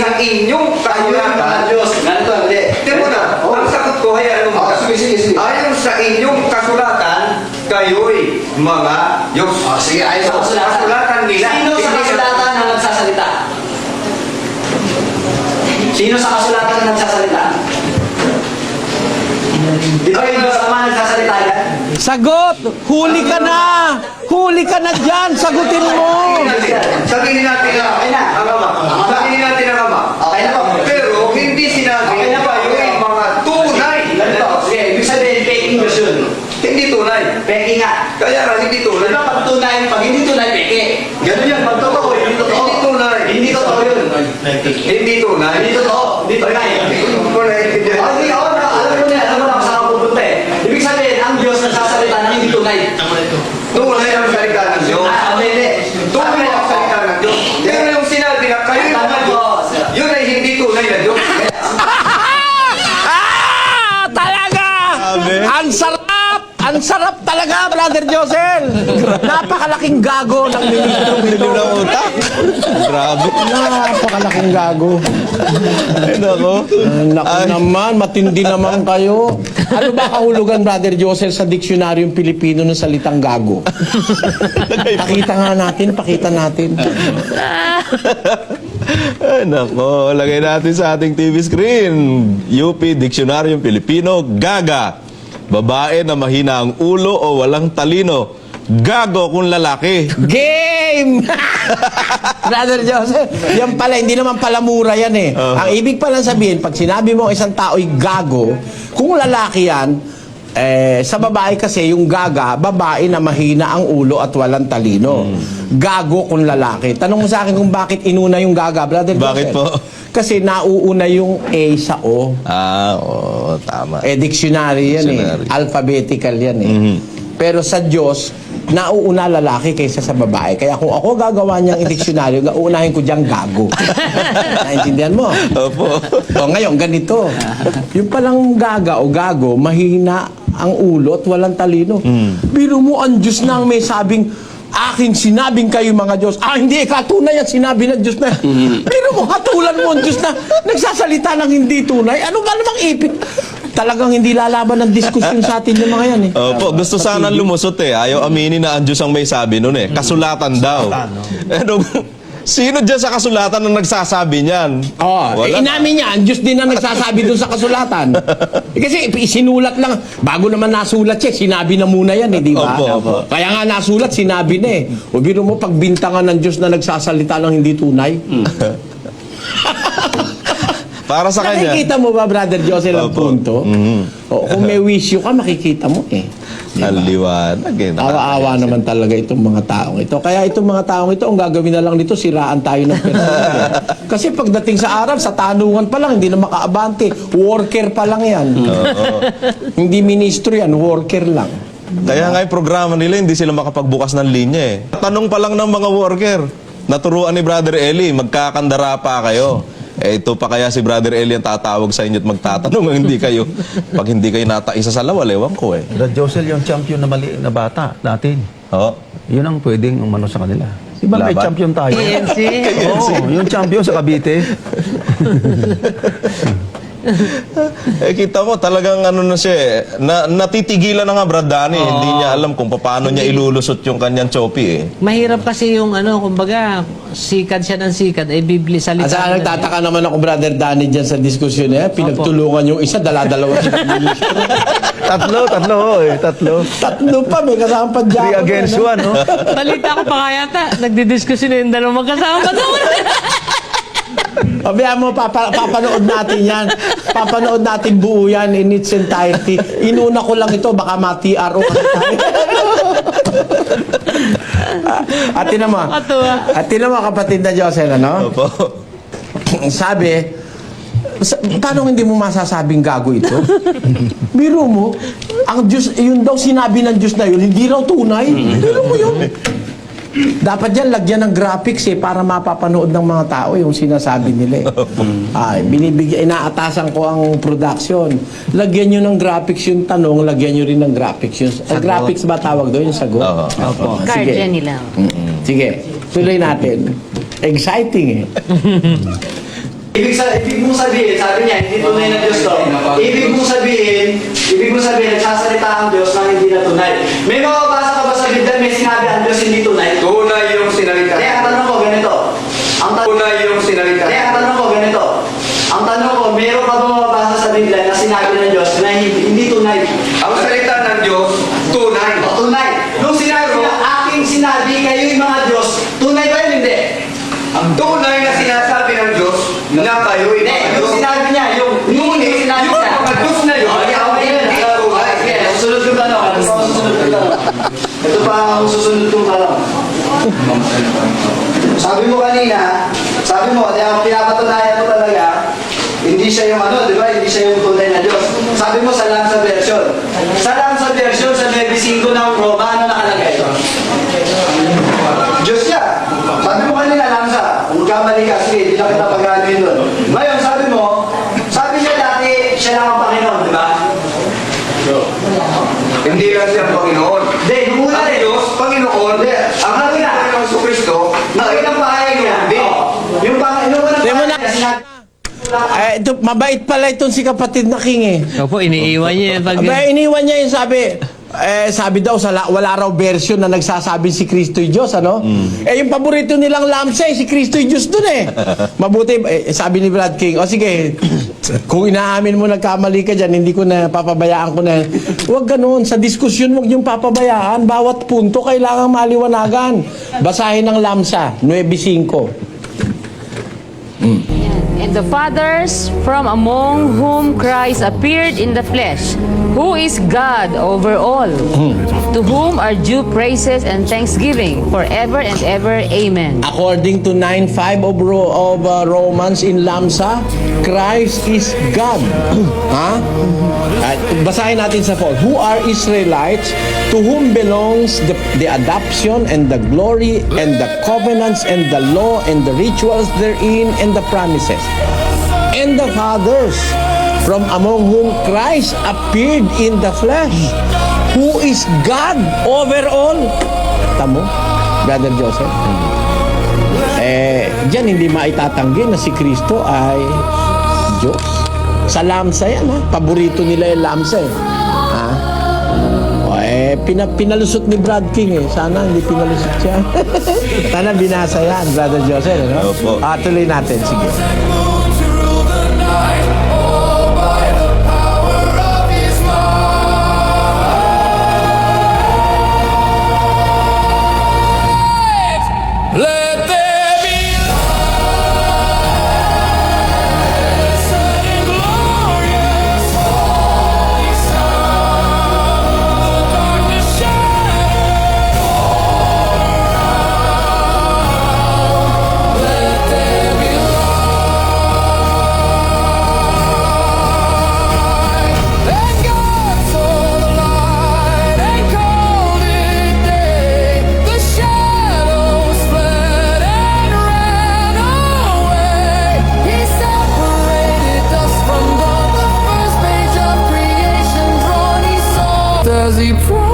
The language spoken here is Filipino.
sa inyong kasulatan. Diyos. Ganito, hindi. Tingnan mo na, ang sagot ko, hayaan mo. Sige. Ayon sa inyong kasulatan, kayo'y mga Diyos. Sige, ayon sa kasulatan. Kasulatan nila. Sino sa Hindi kasulatan ang nagsasalita? Sino sa kasulatan ang nagsasalita? Di ba yung Diyos Ama nagsasalita yan? Sagot! Huli ka na! Huli ka na dyan! Sagutin mo! Sabihin natin ang Ama. Sabihin natin ang Ama. Okay na po. Pero hindi sinabi Okay na po. kayo'y mga tunay. Ganito. Sige, ibig sabihin, peking Diyos yun. Hindi tunay. Peking nga. Kaya nga, hindi tunay. Di ba pag tunay, pag hindi tunay, peke. Ganun yan, pag totoo, hindi totoo. Hindi tunay. Hindi totoo yun. Hindi tunay. Hindi totoo. Hindi tunay. Tunay. Hindi ako na, alam mo na kung saan ako pupunta eh. Ibig sabihin, ang Diyos nagsasalita ng hindi tunay. Tunay ang salita ng Diyos. Hindi. Tunay ang salita ng Diyos. Pero yung sinabi na kayo'y mga Diyos, yun ay hindi tunay na Diyos. Talaga! Ang sarap! Ang sarap talaga, Brother Josel! Napakalaking gago ng ministro ito. utak. Grabe. Napakalaking gago. Ay, nako. Naku naman, matindi naman kayo. Ano ba kahulugan, Brother Josel, sa diksionaryong Pilipino ng salitang gago? Pakita nga natin, pakita natin. Ay, nako. Lagay natin sa ating TV screen. UP Diksionaryong Pilipino, gaga. Babae na mahina ang ulo o walang talino. Gago kung lalaki. Game! Brother Joseph, yan pala, hindi naman pala mura yan eh. Ang ibig pala sabihin, pag sinabi mo isang tao'y gago, kung lalaki yan, sa babae kasi yung gaga, babae na mahina ang ulo at walang talino. Gago kung lalaki. Tanong mo sa akin kung bakit inuna yung gaga, Brother Bakit Joseph? po? Kasi nauuna yung A sa O. Oo, tama. Dictionary yan Dictionary. Alphabetical yan Pero sa Diyos, nauuna lalaki kaysa sa babae. Kaya kung ako gagawa niyang dictionary, uunahin ko diyang gago. Naintindihan mo? Opo. O ngayon, ganito. Yung palang gaga o gago, mahina ang ulo at walang talino. Biro mo, ang Diyos na ang may sabing, aking sinabing kayo mga Diyos. Hindi, katunay ang sinabi ng Diyos na. Pero mo, hatulan mo ang Diyos na nagsasalita ng hindi tunay. Ano ba namang ipit? Talagang hindi lalaban ng diskusyon sa atin yung mga yan Opo, gusto sana lumusot eh. Ayaw aminin na ang Diyos ang may sabi nun eh. Kasulatan daw. Sino dyan sa kasulatan ang nagsasabi niyan? Wala. Inamin niya, ang Diyos din ang nagsasabi doon sa kasulatan. Kasi sinulat lang, bago naman nasulat siya, sinabi na muna yan di ba? Opo. Kaya nga nasulat, sinabi na O biro mo, pagbintangan ng Diyos na nagsasalita ng hindi tunay. Para sa kanya. Nakikita mo ba, Brother Josel, ang Opo. punto? Kung may wish you ka, makikita mo Ang liwanag eh. Awa-awa naman talaga itong mga taong ito. Kaya itong mga taong ito, ang gagawin na lang nito, siraan tayo ng personal. Kasi pagdating sa araw, sa tanungan pa lang, hindi na makaabante. Worker pa lang yan. Hindi ministro yan, worker lang. Kaya nga yung programa nila, hindi sila makapagbukas ng linya eh. Tanong pa lang ng mga worker. Naturuan ni Brother Eli, magkakandara pa kayo. Ito pa kaya si Brother Eli ang tatawag sa inyo at magtatanong hindi kayo. Pag hindi kayo nataisa sa lawal, ewan ko eh. Brad Josel, yung champion na mali na bata natin. Oo. Yun ang pwedeng umano sa kanila. Di ba may Laban? champion tayo? PNC. Oo, yung champion sa Cavite. Kita mo, talagang ano na siya eh. Natitigilan na nga Brad Danny. Hindi niya alam kung paano niya ilulusot yung kanyang choppy eh. Mahirap kasi yung kumbaga, sikat siya ng sikat, bibli At salita. saka nagtataka naman ako, Brother Danny, dyan sa diskusyon pinagtulungan yung isa, dala-dalawa si Tatlo. Tatlo pa, may kasama pa dyan. 3 against 1, no? Balita ko pa kaya nagdidiskusyon na yung dalawang magkasama doon. Pabayaan mo, papanood natin yan. Papanood natin buo yan in its entirety. Inuna ko lang ito, baka ma-TRO kasi tayo. Atin naman. Atin naman, kapatid na Josel, ano? Opo. Sabi, paano hindi mo masasabing gago ito? Biro mo, ang Diyos, yun daw sinabi ng Diyos na yun, hindi raw tunay. Biro mo yun. Dapat yan, lagyan ng graphics para mapapanood ng mga tao yung sinasabi nila inaatasan ko ang production. Lagyan nyo ng graphics yung tanong, lagyan nyo rin ng graphics yung... graphics ba tawag doon yung sagot? Oo. Card Sige. yan nila. Sige, tuloy natin. Exciting Ibig mong sabihin, sabi niya, hindi tunay na Diyos to. Ibig mong sabihin, nagsasalita ang Diyos na hindi na tunay. May mababasa ka ba sa Biblia, may sinabi ang Diyos hindi tunay? Tunay yung sinalita. Kaya ang tanong ko, ganito. Tunay yung sinalita. Kaya ang tanong ko, ganito. Ang tanong ko, meron ka ba mababasa sa Biblia na sinabi ng Diyos na hindi tunay? Ang salita ng Diyos, tunay. Tunay. Nung sinabi niya, aking sinabi, kayo yung mga Diyos, tunay ba yun? Hindi. Ang tunay na sinasabi ng Diyos na kayo'y Hindi, mga yung Diyos. sinabi niya, yung sinabi Yung niya. mga Diyos na yun, Okay, okay, hindi ka tunay. Sige, susunod yung tanong. Ito pa ang susunod kong tanong. Sabi mo kanina, ang pinapatunayan mo talaga, hindi siya yung di ba? Hindi siya yung tunay na Diyos. Sabi mo sa Lamsa version. Sa Lamsa version, sa 9:5 ng Roma, ano nakalagay? Diyos siya. Sabi mo kanina, Lamsa, kung kamali ka, sige, hindi na kita pag-aanoin doon. Ngayon, sabi niya dati, siya lang ang Panginoon, di ba? Hindi lang siya Panginoon. Hindi, nung una Ang rin. Diyos, Panginoon, ang Panginoon ng Kristo, Nung unang pahayag niya, yung unang Di mo pahayag na- niya, sinabi, Ito, mabait pala itong si kapatid na King eh. Opo, iniiwan niya yan pag... Aba, iniwan niya yung sabi daw, wala raw version na nagsasabi si Kristo'y Diyos, ano? Eh, yung paborito nilang lamsa, si Kristo'y Diyos dun eh. Mabuti, sabi ni Brad King, o sige, kung inaamin mo nagkamali ka dyan, hindi ko na, papabayaan ko na. Huwag ganun, sa diskusyon huwag niyong papabayaan, bawat punto kailangang maliwanagan. Basahin ng lamsa, 9:5. And the fathers from among whom Christ appeared in the flesh, who is God over all, to whom are due praises and thanksgiving forever and ever. Amen. According to 9:5 of Romans in Lamsa, Christ is God. Ha? At basahin natin sa 4. Who are Israelites, to whom belongs the adoption and the glory and the covenants and the law and the rituals therein and the promises. And the fathers, from among whom Christ appeared in the flesh, who is God over all. Tamo, Brother Joseph? Diyan hindi maitatanggi na si Kristo ay Diyos. Sa lamsa yan, ha? Paborito nila yung lamsa, eh. Ha? Pinalusot ni Brad King, eh. Sana hindi pinalusot siya. Sana binasa yan, Brother Joseph, no? Opo. Tuloy natin, sige. Does he promise?